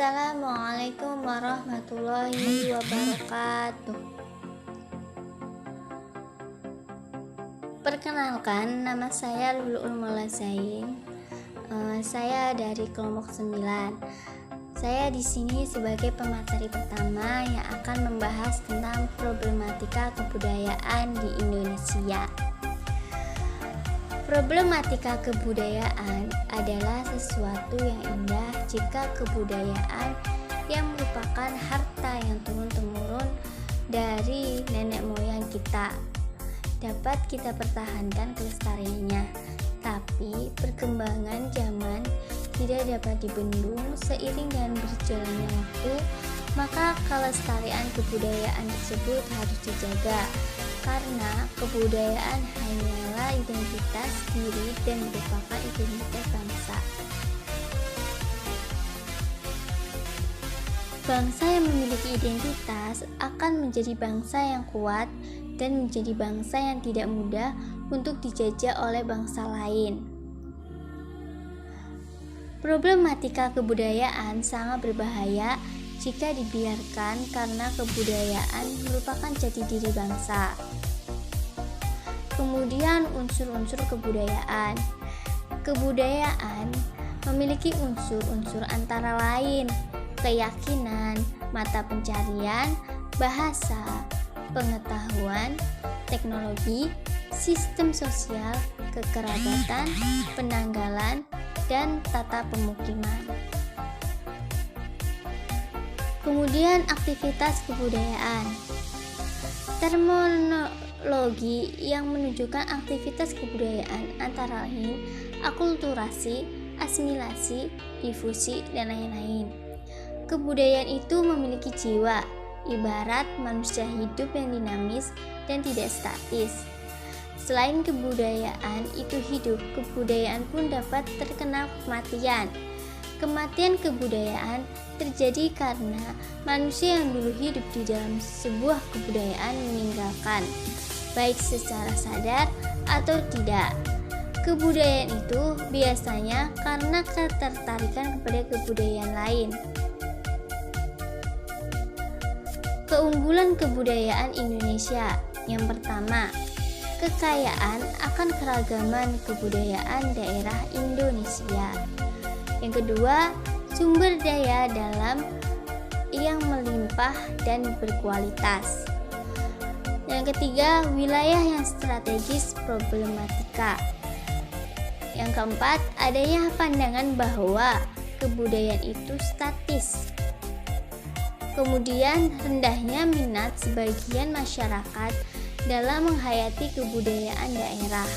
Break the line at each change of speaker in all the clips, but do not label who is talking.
Assalamualaikum warahmatullahi wabarakatuh. Perkenalkan, nama saya Luluul Mulazain. Saya dari kelompok 9. Saya di sini sebagai pemateri pertama yang akan membahas tentang problematika kebudayaan di Indonesia. Problematika kebudayaan adalah sesuatu yang indah jika kebudayaan yang merupakan harta yang turun-temurun dari nenek moyang kita dapat kita pertahankan kelestariannya. Tapi perkembangan zaman tidak dapat dibendung seiring dengan berjalannya waktu, maka kelestarian kebudayaan tersebut harus dijaga, karena kebudayaan hanyalah identitas diri dan merupakan identitas bangsa. Bangsa yang memiliki identitas akan menjadi bangsa yang kuat dan menjadi bangsa yang tidak mudah untuk dijajah oleh bangsa lain. Problematika kebudayaan sangat berbahaya jika dibiarkan, karena kebudayaan merupakan jati diri bangsa. Kemudian unsur-unsur kebudayaan. Kebudayaan memiliki unsur-unsur antara lain keyakinan, mata pencarian, bahasa, pengetahuan, teknologi, sistem sosial, kekerabatan, penanggalan, dan tata pemukiman. Kemudian aktivitas kebudayaan. Terminologi yang menunjukkan aktivitas kebudayaan antara lain akulturasi, asimilasi, difusi, dan lain-lain. Kebudayaan itu memiliki jiwa, ibarat manusia hidup yang dinamis dan tidak statis. Selain kebudayaan itu hidup, kebudayaan pun dapat terkena kematian. Kematian kebudayaan terjadi karena manusia yang dulu hidup di dalam sebuah kebudayaan meninggalkan, baik secara sadar atau tidak. Kebudayaan itu biasanya karena ketertarikan kepada kebudayaan lain. Keunggulan kebudayaan Indonesia. Yang pertama, kekayaan akan keragaman kebudayaan daerah Indonesia. Yang kedua, sumber daya dalam yang melimpah dan berkualitas. Yang ketiga, wilayah yang strategis problematika. Yang keempat, adanya pandangan bahwa kebudayaan itu statis. Kemudian, rendahnya minat sebagian masyarakat dalam menghayati kebudayaan daerah.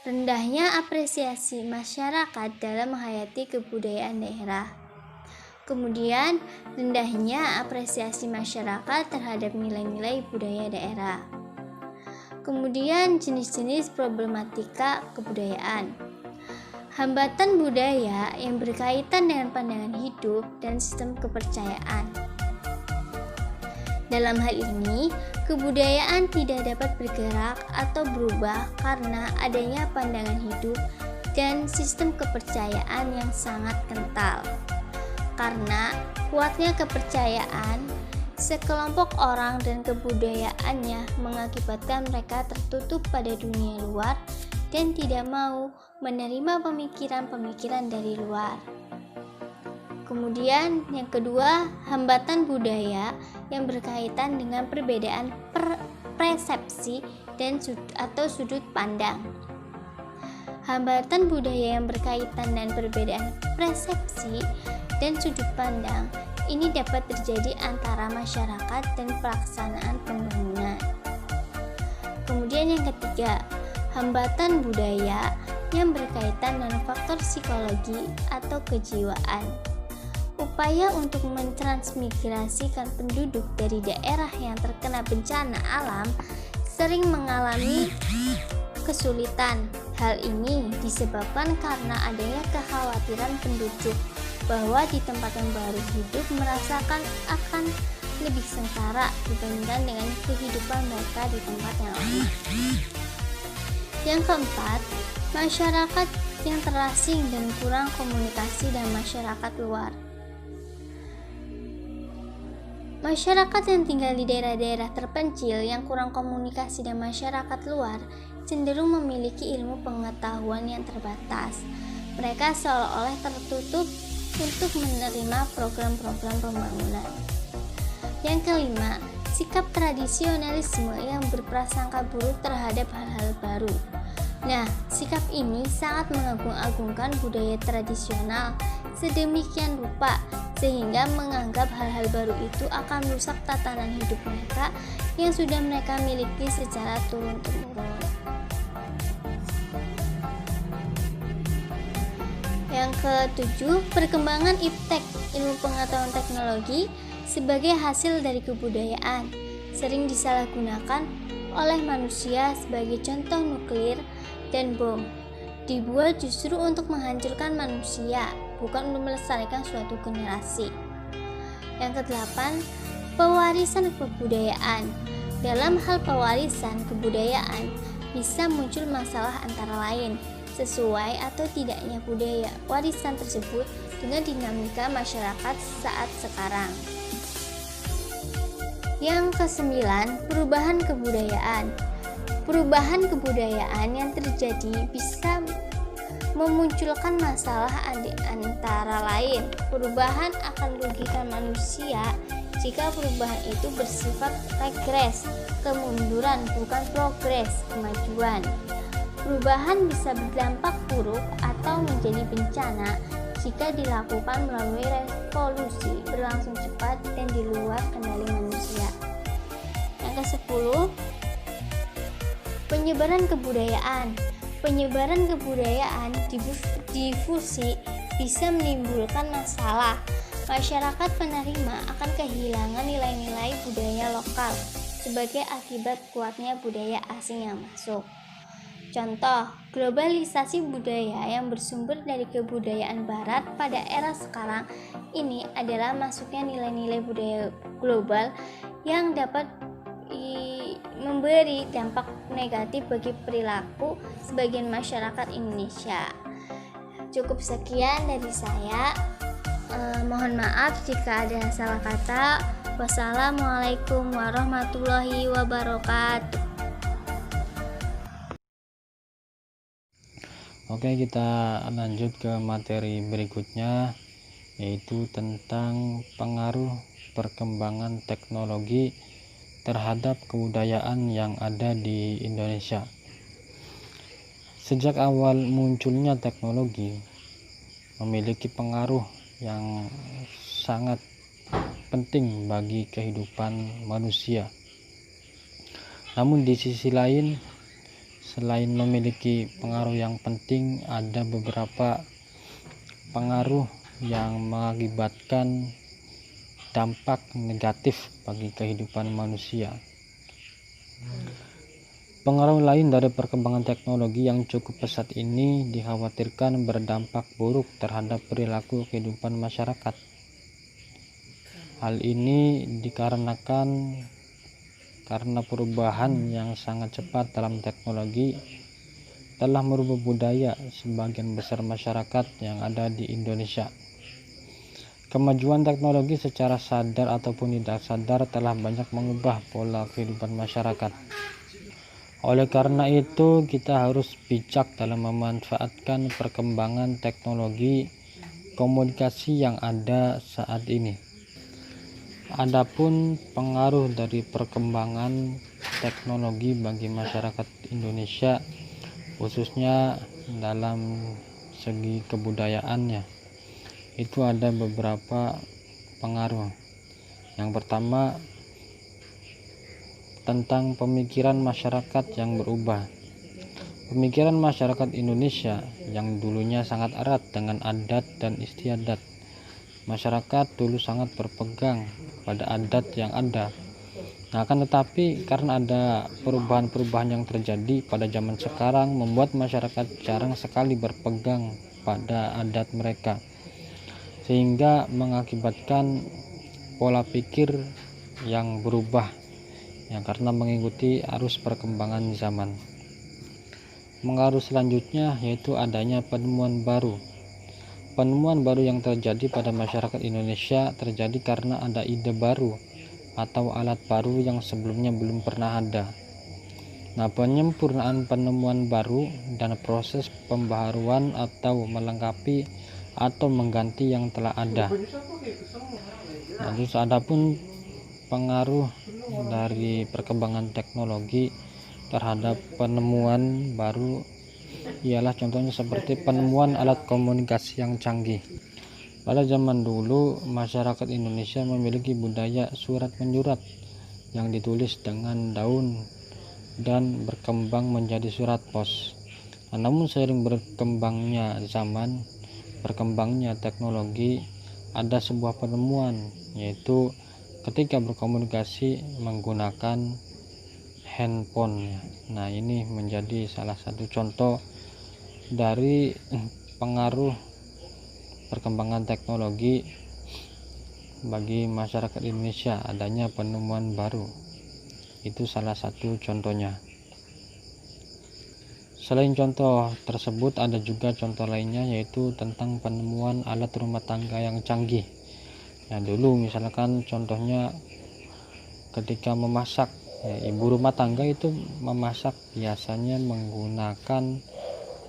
Rendahnya apresiasi masyarakat dalam menghayati kebudayaan daerah. Kemudian, rendahnya apresiasi masyarakat terhadap nilai-nilai budaya daerah. Kemudian, jenis-jenis problematika kebudayaan. Hambatan budaya yang berkaitan dengan pandangan hidup dan sistem kepercayaan. Dalam hal ini, kebudayaan tidak dapat bergerak atau berubah karena adanya pandangan hidup dan sistem kepercayaan yang sangat kental. Karena kuatnya kepercayaan sekelompok orang dan kebudayaannya mengakibatkan mereka tertutup pada dunia luar dan tidak mau menerima pemikiran-pemikiran dari luar. Kemudian yang kedua, hambatan budaya yang berkaitan dengan perbedaan persepsi dan sudut pandang. Hambatan budaya yang berkaitan dengan perbedaan persepsi dan sudut pandang ini dapat terjadi antara masyarakat dan pelaksanaan pembangunan. Kemudian yang ketiga, hambatan budaya yang berkaitan dengan faktor psikologi atau kejiwaan. Upaya untuk mentransmigrasikan penduduk dari daerah yang terkena bencana alam sering mengalami kesulitan. Hal ini disebabkan karena adanya kekhawatiran penduduk bahwa di tempat yang baru hidup merasakan akan lebih sengsara dibandingkan dengan kehidupan mereka di tempat yang lama. Yang keempat, masyarakat yang terasing dan kurang komunikasi dengan masyarakat luar. Masyarakat yang tinggal di daerah-daerah terpencil yang kurang komunikasi dengan masyarakat luar cenderung memiliki ilmu pengetahuan yang terbatas. Mereka seolah-olah tertutup untuk menerima program-program pembangunan. Yang kelima, sikap tradisionalisme yang berprasangka buruk terhadap hal-hal baru. Nah, sikap ini sangat mengagung-agungkan budaya tradisional sedemikian rupa sehingga menganggap hal-hal baru itu akan merusak tatanan hidup mereka yang sudah mereka miliki secara turun-temurun. Yang ketujuh, perkembangan iptek, ilmu pengetahuan teknologi sebagai hasil dari kebudayaan, sering disalahgunakan oleh manusia sebagai contoh nuklir dan bom. Dibuat justru untuk menghancurkan manusia, bukan untuk melestarikan suatu generasi. Yang kedelapan, pewarisan kebudayaan. Dalam hal pewarisan kebudayaan, bisa muncul masalah antara lain, sesuai atau tidaknya budaya warisan tersebut dengan dinamika masyarakat saat sekarang. Yang kesembilan, perubahan kebudayaan. Perubahan kebudayaan yang terjadi bisa memunculkan masalah antara lain. Perubahan akan merugikan manusia jika perubahan itu bersifat regres, kemunduran, bukan progres, kemajuan. Perubahan bisa berdampak buruk atau menjadi bencana jika dilakukan melalui revolusi berlangsung cepat dan di luar kendali manusia. Yang ke-10, penyebaran kebudayaan. Penyebaran kebudayaan difusi bisa menimbulkan masalah. Masyarakat penerima akan kehilangan nilai-nilai budaya lokal sebagai akibat kuatnya budaya asing yang masuk. Contoh, globalisasi budaya yang bersumber dari kebudayaan barat pada era sekarang ini adalah masuknya nilai-nilai budaya global yang dapat memberi dampak negatif bagi perilaku sebagian masyarakat Indonesia. Cukup sekian dari saya. Mohon maaf jika ada salah kata. Wassalamualaikum warahmatullahi wabarakatuh.
Oke, kita lanjut ke materi berikutnya, yaitu tentang pengaruh perkembangan teknologi terhadap kebudayaan yang ada di Indonesia. Sejak awal munculnya teknologi memiliki pengaruh yang sangat penting bagi kehidupan manusia. Namun di sisi lain, selain memiliki pengaruh yang penting, ada beberapa pengaruh yang mengakibatkan dampak negatif bagi kehidupan manusia. Pengaruh lain dari perkembangan teknologi yang cukup pesat ini dikhawatirkan berdampak buruk terhadap perilaku kehidupan masyarakat. Hal ini dikarenakan karena perubahan yang sangat cepat dalam teknologi telah merubah budaya sebagian besar masyarakat yang ada di Indonesia. Kemajuan teknologi secara sadar ataupun tidak sadar telah banyak mengubah pola kehidupan masyarakat. Oleh karena itu, kita harus bijak dalam memanfaatkan perkembangan teknologi komunikasi yang ada saat ini. Adapun pengaruh dari perkembangan teknologi bagi masyarakat Indonesia, khususnya dalam segi kebudayaannya, itu ada beberapa pengaruh. Yang pertama, tentang pemikiran masyarakat yang berubah. Pemikiran masyarakat Indonesia yang dulunya sangat erat dengan adat dan istiadat. Masyarakat dulu sangat berpegang pada adat yang ada. Nah, akan tetapi karena ada perubahan-perubahan yang terjadi pada zaman sekarang membuat masyarakat jarang sekali berpegang pada adat mereka, sehingga mengakibatkan pola pikir yang berubah yang karena mengikuti arus perkembangan zaman. Pengaruh selanjutnya yaitu adanya penemuan baru. Penemuan baru yang terjadi pada masyarakat Indonesia terjadi karena ada ide baru atau alat baru yang sebelumnya belum pernah ada. Nah, penyempurnaan penemuan baru dan proses pembaharuan atau melengkapi atau mengganti yang telah ada. Nah, terus adapun pengaruh dari perkembangan teknologi terhadap penemuan baru ialah contohnya seperti penemuan alat komunikasi yang canggih. Pada zaman dulu, masyarakat Indonesia memiliki budaya surat menyurat yang ditulis dengan daun dan berkembang menjadi surat pos. Namun seiring berkembangnya zaman, berkembangnya teknologi, ada sebuah penemuan, yaitu ketika berkomunikasi menggunakan handphone. Nah, ini menjadi salah satu contoh dari pengaruh perkembangan teknologi bagi masyarakat Indonesia, adanya penemuan baru. Itu salah satu contohnya. Selain contoh tersebut, ada juga contoh lainnya, yaitu tentang penemuan alat rumah tangga yang canggih. Nah, dulu misalkan contohnya ketika memasak, ibu rumah tangga itu memasak biasanya menggunakan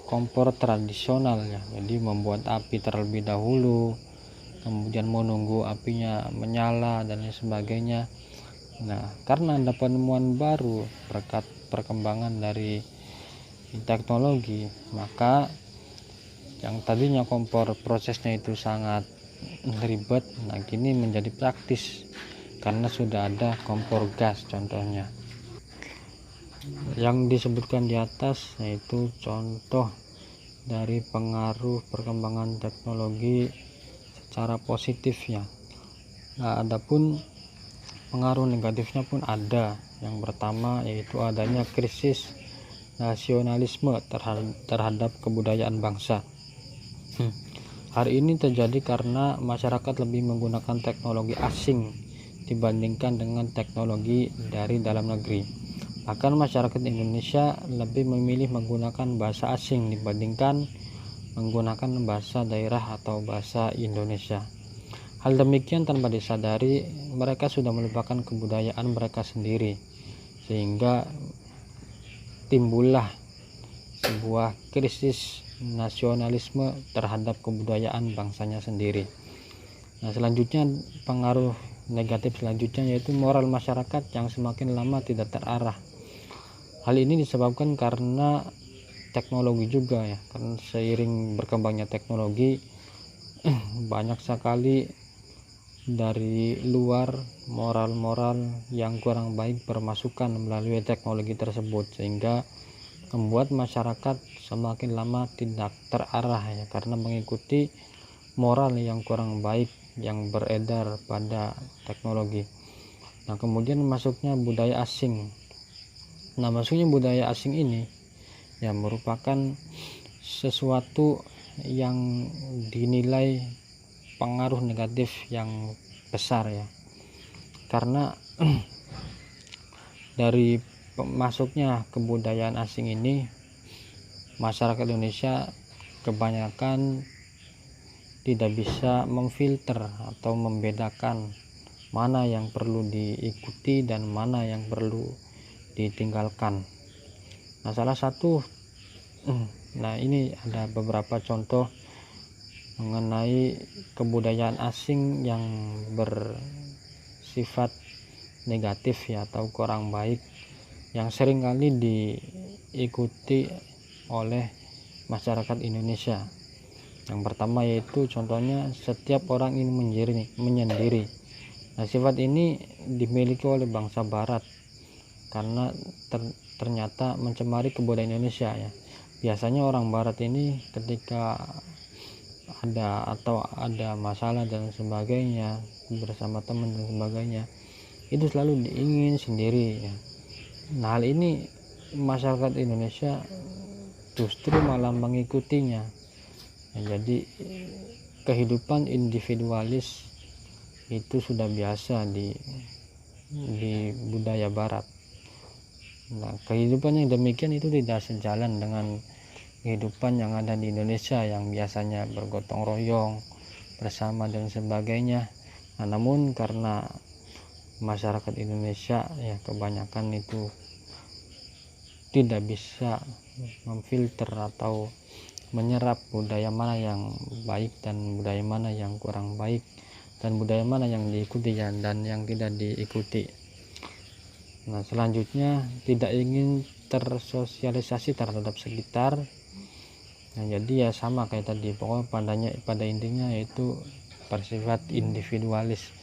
kompor tradisional ya, jadi membuat api terlebih dahulu, kemudian menunggu apinya menyala dan lain sebagainya. Nah, karena ada penemuan baru berkat perkembangan dari teknologi, maka yang tadinya kompor prosesnya itu sangat ribet, nah kini menjadi praktis karena sudah ada kompor gas contohnya. Yang disebutkan di atas yaitu contoh dari pengaruh perkembangan teknologi secara positif ya. Nah, adapun pengaruh negatifnya pun ada. Yang pertama yaitu adanya krisis nasionalisme terhadap kebudayaan bangsa. Hari ini terjadi karena masyarakat lebih menggunakan teknologi asing dibandingkan dengan teknologi dari dalam negeri. Bahkan masyarakat Indonesia lebih memilih menggunakan bahasa asing dibandingkan menggunakan bahasa daerah atau bahasa Indonesia. Hal demikian tanpa disadari mereka sudah melupakan kebudayaan mereka sendiri, sehingga timbullah sebuah krisis nasionalisme terhadap kebudayaan bangsanya sendiri. Nah, selanjutnya pengaruh negatif selanjutnya yaitu moral masyarakat yang semakin lama tidak terarah. Hal ini disebabkan karena teknologi juga ya, karena seiring berkembangnya teknologi banyak sekali dari luar moral-moral yang kurang baik bermasukan melalui teknologi tersebut, sehingga membuat masyarakat semakin lama tidak terarah ya, karena mengikuti moral yang kurang baik yang beredar pada teknologi. Nah, kemudian masuknya budaya asing. Nah, masuknya budaya asing ini ya merupakan sesuatu yang dinilai pengaruh negatif yang besar ya, karena dari masuknya kebudayaan asing ini masyarakat Indonesia kebanyakan tidak bisa memfilter atau membedakan mana yang perlu diikuti dan mana yang perlu ditinggalkan. Nah, ini ada beberapa contoh mengenai kebudayaan asing yang bersifat negatif ya, atau kurang baik yang seringkali diikuti oleh masyarakat Indonesia. Yang pertama yaitu contohnya setiap orang ingin menyendiri. Nah, sifat ini dimiliki oleh bangsa Barat karena ternyata mencemari kebudayaan Indonesia ya. Biasanya orang Barat ini ketika ada masalah dan sebagainya bersama teman dan sebagainya, itu selalu ingin sendiri ya. Nah, hal ini masyarakat Indonesia justru malah mengikutinya. Nah, jadi kehidupan individualis itu sudah biasa di budaya Barat. Nah, kehidupan yang demikian itu tidak sejalan dengan kehidupan yang ada di Indonesia yang biasanya bergotong royong bersama dan sebagainya. Nah, namun karena masyarakat Indonesia ya kebanyakan itu tidak bisa memfilter atau menyerap budaya mana yang baik dan budaya mana yang kurang baik, dan budaya mana yang diikuti dan yang tidak diikuti. Nah, selanjutnya tidak ingin tersosialisasi terhadap sekitar. Nah, jadi ya sama kayak tadi, pokoknya pada intinya yaitu bersifat individualis.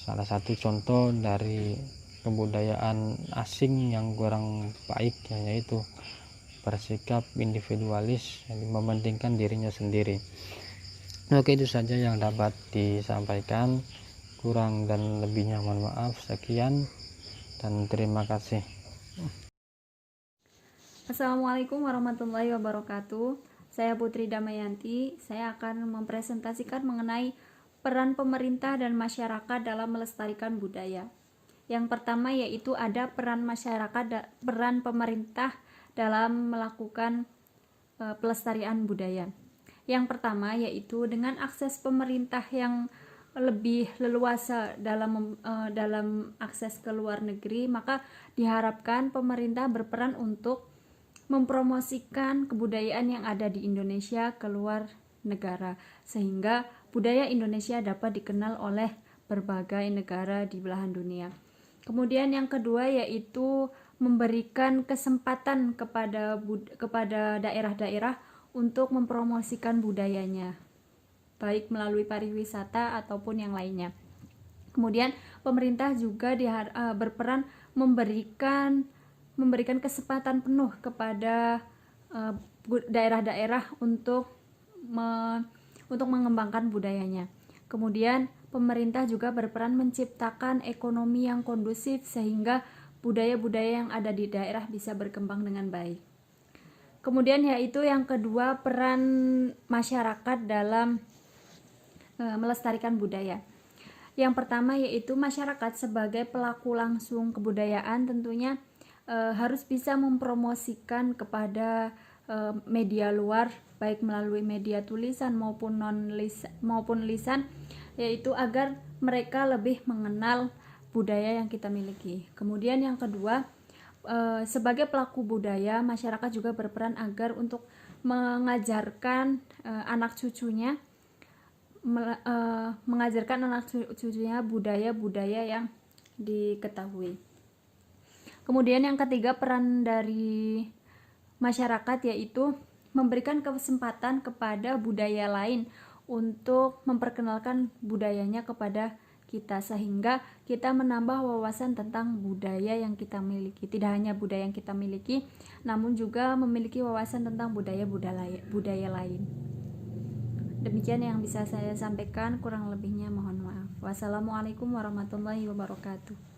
Salah satu contoh dari kebudayaan asing yang kurang baik yaitu bersikap individualis, yang mementingkan dirinya sendiri. Oke, itu saja yang dapat disampaikan. Kurang dan lebihnya mohon maaf. Sekian dan terima kasih.
Assalamualaikum warahmatullahi wabarakatuh. Saya Putri Damayanti. Saya akan mempresentasikan mengenai peran pemerintah dan masyarakat dalam melestarikan budaya. Yang pertama yaitu ada peran peran pemerintah dalam melakukan pelestarian budaya. Yang pertama yaitu dengan akses pemerintah yang lebih leluasa dalam akses ke luar negeri, maka diharapkan pemerintah berperan untuk mempromosikan kebudayaan yang ada di Indonesia ke luar negara, sehingga budaya Indonesia dapat dikenal oleh berbagai negara di belahan dunia. Kemudian yang kedua yaitu memberikan kesempatan kepada daerah-daerah untuk mempromosikan budayanya, baik melalui pariwisata ataupun yang lainnya. Kemudian pemerintah juga berperan memberikan kesempatan penuh kepada daerah-daerah untuk mengembangkan budayanya. Kemudian pemerintah juga berperan menciptakan ekonomi yang kondusif sehingga budaya-budaya yang ada di daerah bisa berkembang dengan baik. Kemudian yaitu yang kedua, peran masyarakat dalam melestarikan budaya. Yang pertama yaitu masyarakat sebagai pelaku langsung kebudayaan tentunya harus bisa mempromosikan kepada media luar, baik melalui media tulisan maupun lisan, yaitu agar mereka lebih mengenal budaya yang kita miliki. Kemudian yang kedua, sebagai pelaku budaya, masyarakat juga berperan agar untuk mengajarkan anak cucunya budaya-budaya yang diketahui. Kemudian yang ketiga, peran dari masyarakat yaitu memberikan kesempatan kepada budaya lain untuk memperkenalkan budayanya kepada kita, sehingga kita menambah wawasan tentang budaya yang kita miliki. Tidak hanya budaya yang kita miliki, namun juga memiliki wawasan tentang budaya lain. Demikian yang bisa saya sampaikan, kurang lebihnya mohon maaf. Wassalamualaikum warahmatullahi wabarakatuh.